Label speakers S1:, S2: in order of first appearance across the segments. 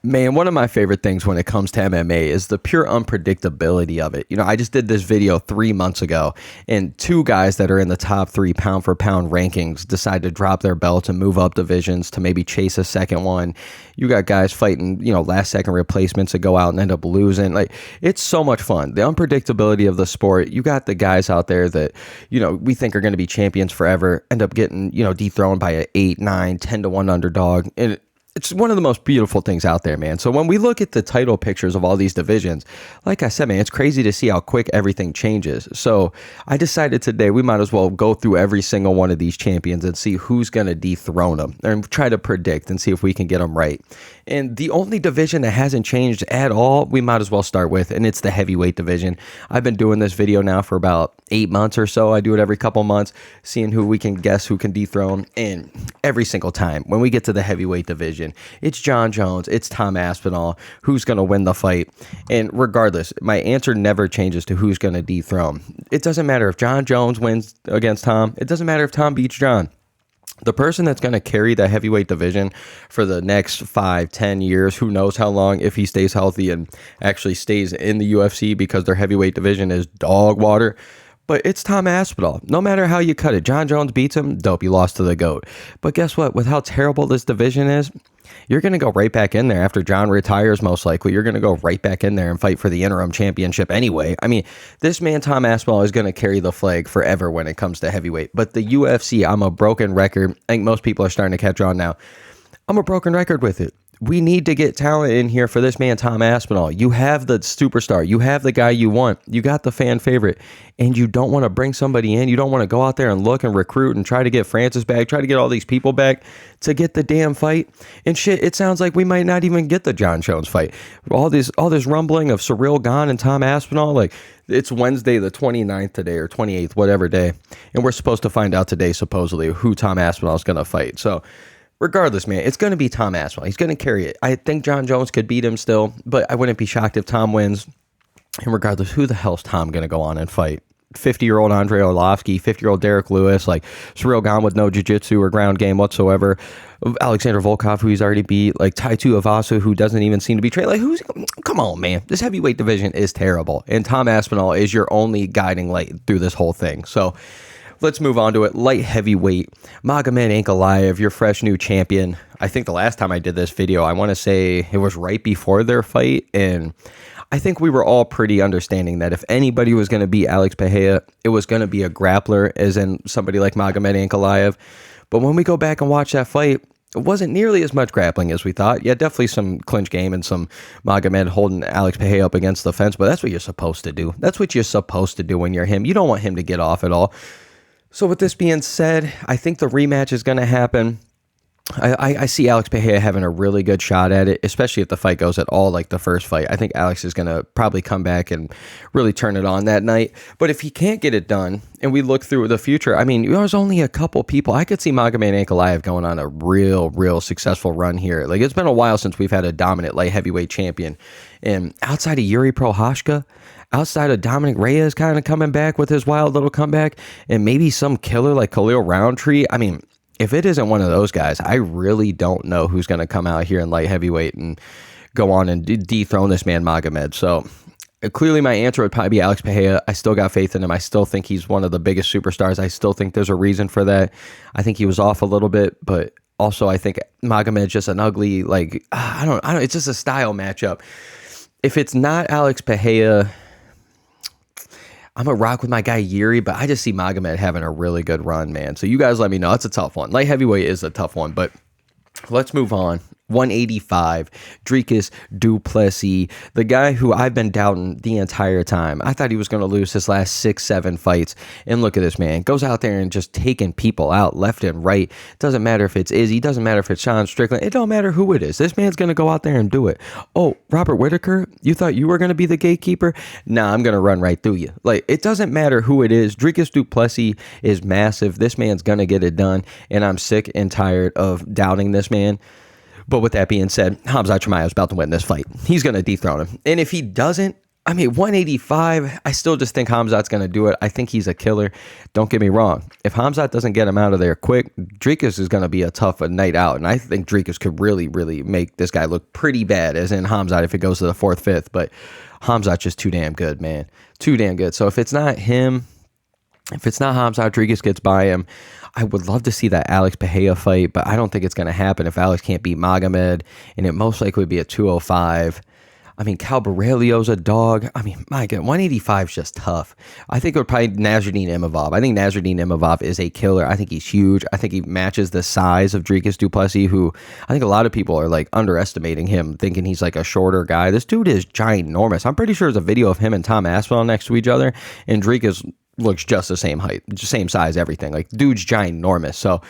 S1: Man, one of my favorite things when it comes to MMA is the pure unpredictability of it. I just did this video 3 months ago, and two guys that are in the top 3 pound for pound rankings decide to drop their belts and move up divisions to maybe chase a second one. You got guys fighting, last second replacements that go out and end up losing. Like, it's so much fun. The unpredictability of the sport. You got the guys out there that, we think are going to be champions forever, end up getting, dethroned by an 8, 9, 10 to 1 underdog. And it's one of the most beautiful things out there, man. So when we look at the title pictures of all these divisions, like I said, man, it's crazy to see how quick everything changes. So I decided today we might as well go through every single one of these champions and see who's going to dethrone them and try to predict and see if we can get them right. And the only division that hasn't changed at all, we might as well start with, and it's the heavyweight division. I've been doing this video now for about 8 months or so. I do it every couple months, seeing who we can guess who can dethrone. And every single time when we get to the heavyweight division, it's Jon Jones, it's Tom Aspinall, who's going to win the fight. And regardless, my answer never changes to who's going to dethrone. It doesn't matter if Jon Jones wins against Tom. It doesn't matter if Tom beats Jon. The person that's going to carry the heavyweight division for the next 5, 10 years, who knows how long, if he stays healthy and actually stays in the UFC, because their heavyweight division is dog water. But it's Tom Aspinall. No matter how you cut it, Jon Jones beats him, dope, you lost to the GOAT. But guess what? With how terrible this division is, you're going to go right back in there after Jon retires, most likely. You're going to go right back in there and fight for the interim championship anyway. I mean, this man, Tom Aspinall, is going to carry the flag forever when it comes to heavyweight. But the UFC, I'm a broken record. I think most people are starting to catch on now. I'm a broken record with it. We need to get talent in here for this man, Tom Aspinall. You have the superstar. You have the guy you want. You got the fan favorite. And you don't want to bring somebody in. You don't want to go out there and look and recruit and try to get Francis back, try to get all these people back to get the damn fight. And shit, it sounds like we might not even get the Jon Jones fight. All this rumbling of Ciryl Gane and Tom Aspinall, like, it's Wednesday the 29th today, or 28th, whatever day. And we're supposed to find out today, supposedly, who Tom Aspinall is going to fight. So regardless, man, it's going to be Tom Aspinall. He's going to carry it. I think Jon Jones could beat him still, but I wouldn't be shocked if Tom wins. And regardless, who the hell's Tom going to go on and fight? 50-year-old Andrei Arlovski, 50-year-old Derek Lewis, like Ciryl Gane with no jiu-jitsu or ground game whatsoever. Alexander Volkov, who he's already beat, like Taitu Avasu, who doesn't even seem to be trained. Like, come on, man. This heavyweight division is terrible. And Tom Aspinall is your only guiding light through this whole thing. So let's move on to it. Light heavyweight, Magomed Ankalaev, your fresh new champion. I think the last time I did this video, I want to say it was right before their fight, and I think we were all pretty understanding that if anybody was going to beat Alex Pereira, it was going to be a grappler, as in somebody like Magomed Ankalaev. But when we go back and watch that fight, it wasn't nearly as much grappling as we thought. Yeah, definitely some clinch game and some Magomed holding Alex Pereira up against the fence, but that's what you're supposed to do. That's what you're supposed to do when you're him. You don't want him to get off at all. So with this being said, I think the rematch is going to happen. I see Alex Pereira having a really good shot at it, especially if the fight goes at all like the first fight. I think Alex is going to probably come back and really turn it on that night. But if he can't get it done, and we look through the future, I mean, there's only a couple people. I could see Magomed Ankalaev going on a real successful run here. Like, it's been a while since we've had a dominant light heavyweight champion. And outside of Yuri Prochazka, outside of Dominic Reyes kind of coming back with his wild little comeback, and maybe some killer like Khalil Roundtree, I mean, if it isn't one of those guys, I really don't know who's going to come out here in light heavyweight and go on and dethrone this man Magomed. So clearly my answer would probably be Alex Pereira. I still got faith in him. I still think he's one of the biggest superstars. I still think there's a reason for that. I think he was off a little bit, but also I think Magomed's just an ugly, like, I don't, it's just a style matchup. If it's not Alex Pereira, I'm going to rock with my guy Yuri, but I just see Magomed having a really good run, man. So you guys let me know. It's a tough one. Light heavyweight is a tough one, but let's move on. 185, Dricus Du Plessis, the guy who I've been doubting the entire time. I thought he was going to lose his last 6-7 fights, and look at this man. Goes out there and just taking people out left and right. Doesn't matter if it's Izzy, doesn't matter if it's Sean Strickland. It don't matter who it is. This man's going to go out there and do it. Oh, Robert Whittaker, you thought you were going to be the gatekeeper? Nah, I'm going to run right through you. Like, it doesn't matter who it is. Dricus Du Plessis is massive. This man's going to get it done, and I'm sick and tired of doubting this man. But with that being said, Hamza Chimaev is about to win this fight. He's going to dethrone him. And if he doesn't, I mean, 185, I still just think Khamzat's going to do it. I think he's a killer. Don't get me wrong. If Khamzat doesn't get him out of there quick, Dricus is going to be a tough night out. And I think Dricus could really, really make this guy look pretty bad, as in Khamzat if it goes to the 4th, 5th. But Khamzat's just too damn good, man. Too damn good. So if it's not him, if it's not Khamzat, Dricus gets by him. I would love to see that Alex Pereira fight, but I don't think it's going to happen if Alex can't beat Magomed. And it most likely would be a 205. I mean, Cal Borrelio's a dog. I mean, my God, 185 is just tough. I think it would probably Nasruddin Imavov. I think Nasruddin Imavov is a killer. I think he's huge. I think he matches the size of Dricus Du Plessis, who I think a lot of people are like underestimating him, thinking he's like a shorter guy. This dude is ginormous. I'm pretty sure there's a video of him and Tom Aspinall next to each other, and Dricus looks just the same height, just same size, everything. Like, dude's ginormous. So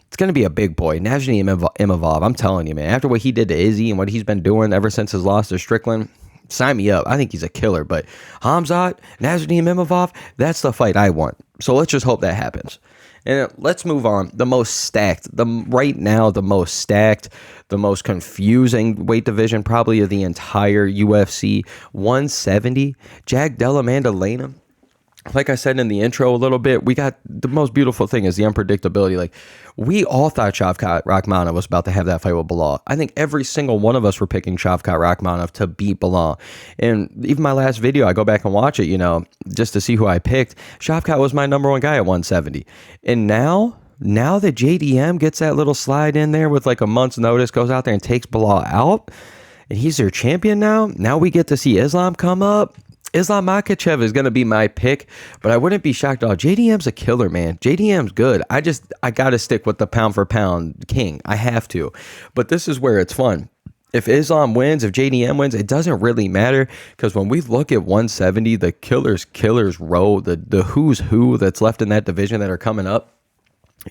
S1: it's going to be a big boy. Nasruddin Imavov, I'm telling you, man, after what he did to Izzy and what he's been doing ever since his loss to Strickland, sign me up. I think he's a killer. But Khamzat, Nasruddin Imavov, that's the fight I want. So let's just hope that happens. And let's move on. The most stacked, right now, the most stacked, the most confusing weight division probably of the entire UFC, 170, Della Maddalena. Like I said in the intro a little bit, we got the most beautiful thing is the unpredictability. Like, we all thought Shavkat Rakhmonov was about to have that fight with Belal. I think every single one of us were picking Shavkat Rakhmonov to beat Belal. And even my last video, I go back and watch it, just to see who I picked. Shavkat was my number one guy at 170. And now that JDM gets that little slide in there with like a month's notice, goes out there and takes Belal out, and he's their champion now. Now we get to see Islam come up. Islam Makhachev is going to be my pick, but I wouldn't be shocked at all. JDM's a killer, man. JDM's good. I got to stick with the pound for pound king. I have to. But this is where it's fun. If Islam wins, if JDM wins, it doesn't really matter, because when we look at 170, the killers row, the who's who that's left in that division that are coming up,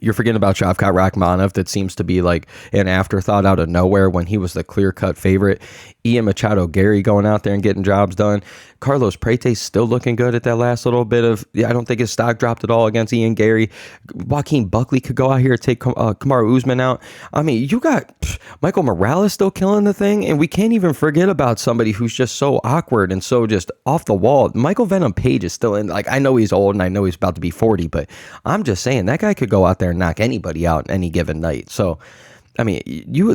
S1: you're forgetting about Shavkat Rakhmonov. That seems to be like an afterthought out of nowhere when he was the clear-cut favorite. Ian Machado Gary going out there and getting jobs done. Carlos Prate's still looking good at that last little bit of, I don't think his stock dropped at all against Ian Gary. Joaquin Buckley could go out here and take Kamaru Usman out. I mean, you got Michael Morales still killing the thing, and we can't even forget about somebody who's just so awkward and so just off the wall. Michael Venom Page is still in. Like, I know he's old and I know he's about to be 40, but I'm just saying that guy could go out there and knock anybody out any given night. So, I mean,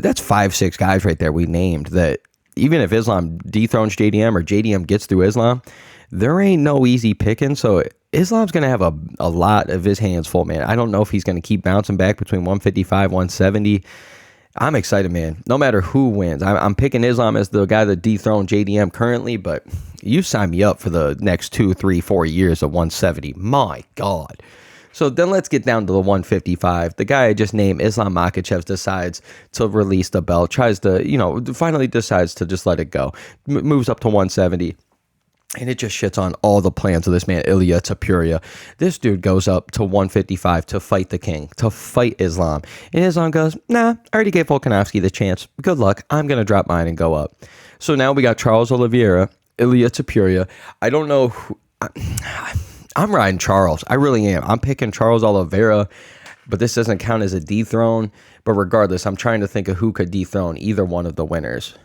S1: that's 5-6 guys right there we named that. Even if Islam dethrones JDM or JDM gets through Islam, there ain't no easy picking. So Islam's going to have a lot of his hands full, man. I don't know if he's going to keep bouncing back between 155, 170. I'm excited, man. No matter who wins. I'm picking Islam as the guy that dethroned JDM currently, but you sign me up for the next 2, 3, 4 years of 170. My God. So then let's get down to the 155. The guy I just named, Islam Makhachev, decides to release the belt, tries to, finally decides to just let it go. Moves up to 170. And it just shits on all the plans of this man, Ilia Topuria. This dude goes up to 155 to fight the king, to fight Islam. And Islam goes, nah, I already gave Volkanovski the chance. Good luck. I'm going to drop mine and go up. So now we got Charles Oliveira, Ilia Topuria. I don't know who... I'm riding Charles. I really am. I'm picking Charles Oliveira, but this doesn't count as a dethrone. But regardless, I'm trying to think of who could dethrone either one of the winners.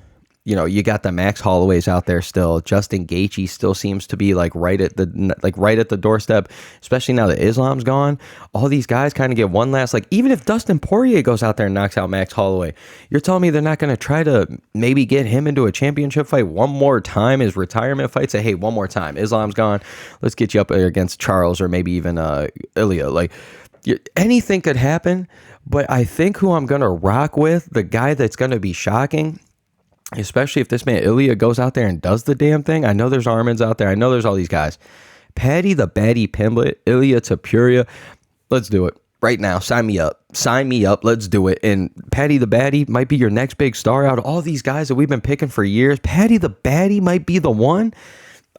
S1: You got the Max Holloways out there still. Justin Gaethje still seems to be right at the doorstep, especially now that Islam's gone. All these guys kind of get one last, even if Dustin Poirier goes out there and knocks out Max Holloway, you're telling me they're not going to try to maybe get him into a championship fight one more time, his retirement fight, say, hey, one more time, Islam's gone, let's get you up there against Charles or maybe even Ilia. Anything could happen, but I think who I'm going to rock with, the guy that's going to be shocking, especially if this man Ilia goes out there and does the damn thing. I know there's Armins out there. I know there's all these guys. Paddy the Baddy Pimblett, Ilia Topuria. Let's do it right now. Sign me up. Sign me up. Let's do it. And Paddy the Baddy might be your next big star out of all these guys that we've been picking for years. Paddy the Baddy might be the one.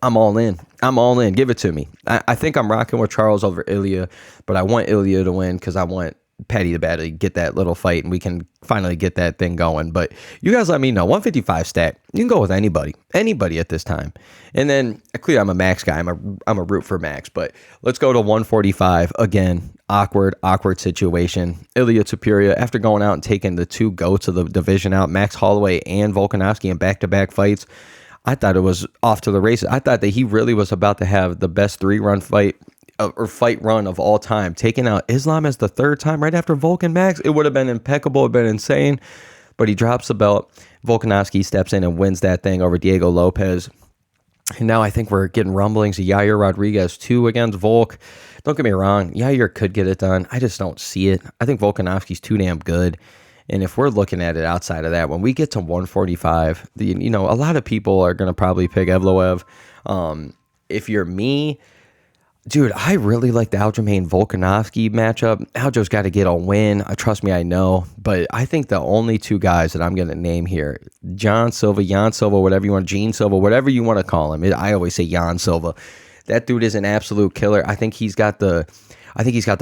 S1: I'm all in. I'm all in. Give it to me. I think I'm rocking with Charles over Ilia, but I want Ilia to win because I want Paddy the Baddy get that little fight and we can finally get that thing going. But you guys let me know. 155 stack. You can go with anybody at this time. And then clearly I'm a Max guy. I'm a root for Max, but let's go to 145 again. Awkward situation. Ilia Topuria, after going out and taking the two goats of the division out, Max Holloway and Volkanovski in back-to-back fights, I thought it was off to the races. I thought that he really was about to have the best 3-run fight or fight run of all time, taking out Islam as the third time right after Volkan Max. It would have been impeccable, it would have been insane, but he drops the belt. Volkanovski steps in and wins that thing over Diego Lopez. And now I think we're getting rumblings of Yair Rodriguez 2 against Volk. Don't get me wrong, Yair could get it done. I just don't see it. I think Volkanovski's too damn good. And if we're looking at it outside of that, when we get to 145, a lot of people are going to probably pick Evloev. If you're me, dude, I really like the Aljamain Volkanovski matchup. Aljo's got to get a win. Trust me, I know. But I think the only two guys that I'm going to name here, Jan Silva, whatever you want, Gene Silva, whatever you want to call him. I always say Jan Silva. That dude is an absolute killer. I think he's got the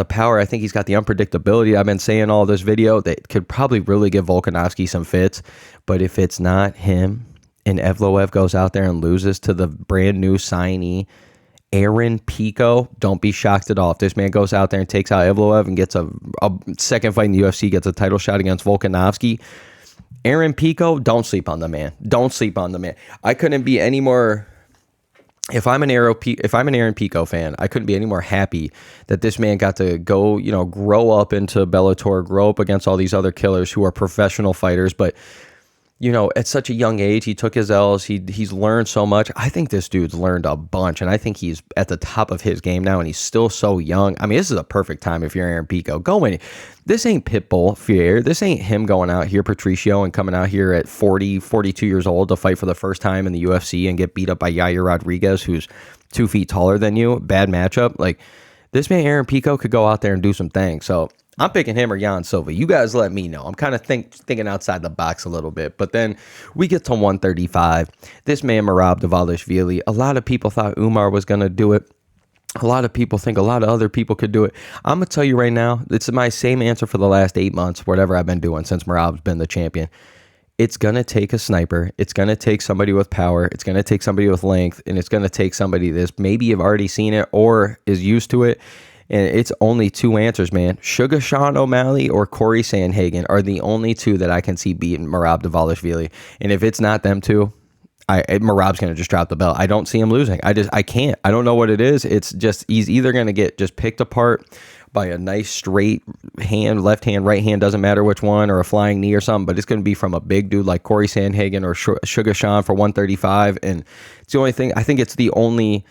S1: power. I think he's got the unpredictability. I've been saying all this video that could probably really give Volkanovski some fits. But if it's not him and Evloev goes out there and loses to the brand new signee, Aaron Pico, don't be shocked at all. If this man goes out there and takes out Evloev and gets a second fight in the UFC, gets a title shot against Volkanovski, Aaron Pico, don't sleep on the man. Don't sleep on the man. I couldn't be any more... If I'm an Aaron Pico fan, I couldn't be any more happy that this man got to go, grow up into Bellator, grow up against all these other killers who are professional fighters, but at such a young age, he took his L's. He's learned so much. I think this dude's learned a bunch, and I think he's at the top of his game now, and he's still so young. I mean, this is a perfect time if you're Aaron Pico. Go in. This ain't Pitbull Fier. This ain't him going out here, Patricio, and coming out here at 40, 42 years old to fight for the first time in the UFC and get beat up by Yair Rodriguez, who's 2 feet taller than you. Bad matchup. Like, this man, Aaron Pico, could go out there and do some things. So I'm picking him or Jan Silva. You guys let me know. I'm kind of thinking outside the box a little bit. But then we get to 135. This man, Merab Dvalishvili, a lot of people thought Umar was going to do it. A lot of people think a lot of other people could do it. I'm going to tell you right now, it's my same answer for the last 8 months, whatever I've been doing since Merab's been the champion. It's going to take a sniper. It's going to take somebody with power. It's going to take somebody with length. And it's going to take somebody that's maybe you've already seen it or is used to it. And it's only 2 answers, man. SeanO'Malley or Corey Sandhagen are the only 2 that I can see beating Merab Dvalishvili. And if it's not them 2, Merab's going to just drop the belt. I don't see him losing. I can't. I don't know what it is. It's just he's either going to get just picked apart by a nice straight hand, left hand, right hand, doesn't matter which one, or a flying knee or something, but it's going to be from a big dude like Corey Sandhagen or Sugar Sean for 135. And it's the only thing. I think it's the only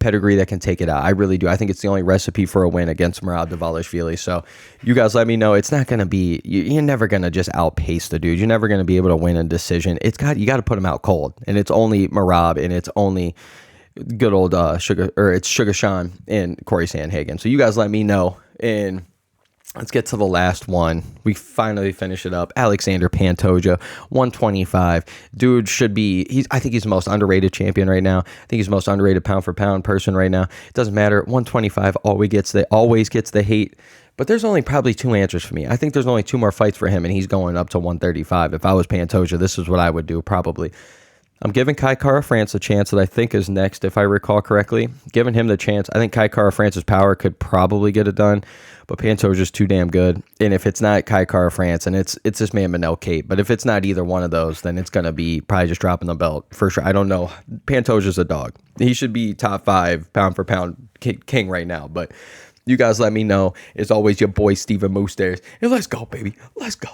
S1: pedigree that can take it out. I really do. I think it's the only recipe for a win against Merab Dvalishvili. So you guys let me know. It's not going to be, you're never going to just outpace the dude. You're never going to be able to win a decision. You got to put him out cold. And it's only Merab and it's only good old it's Sugar Sean and Corey Sandhagen. So you guys let me know. And let's get to the last one. We finally finish it up. Alexandre Pantoja, 125. Dude should be, I think he's the most underrated champion right now. I think he's the most underrated pound for pound person right now. It doesn't matter. 125 always gets the hate. But there's only probably 2 answers for me. I think there's only 2 more fights for him, and he's going up to 135. If I was Pantoja, this is what I would do probably. I'm giving Kai Kara France a chance that I think is next, if I recall correctly. Giving him the chance. I think Kai Kara France's power could probably get it done, but Pantoja's just too damn good. And if it's not Kai Kara France, and it's this man Manel Kate, but if it's not either one of those, then it's going to be probably just dropping the belt for sure. I don't know. Pantoja's a dog. He should be top 5 pound for pound king right now, but you guys let me know. It's always your boy Steven Moustaris. And let's go, baby. Let's go.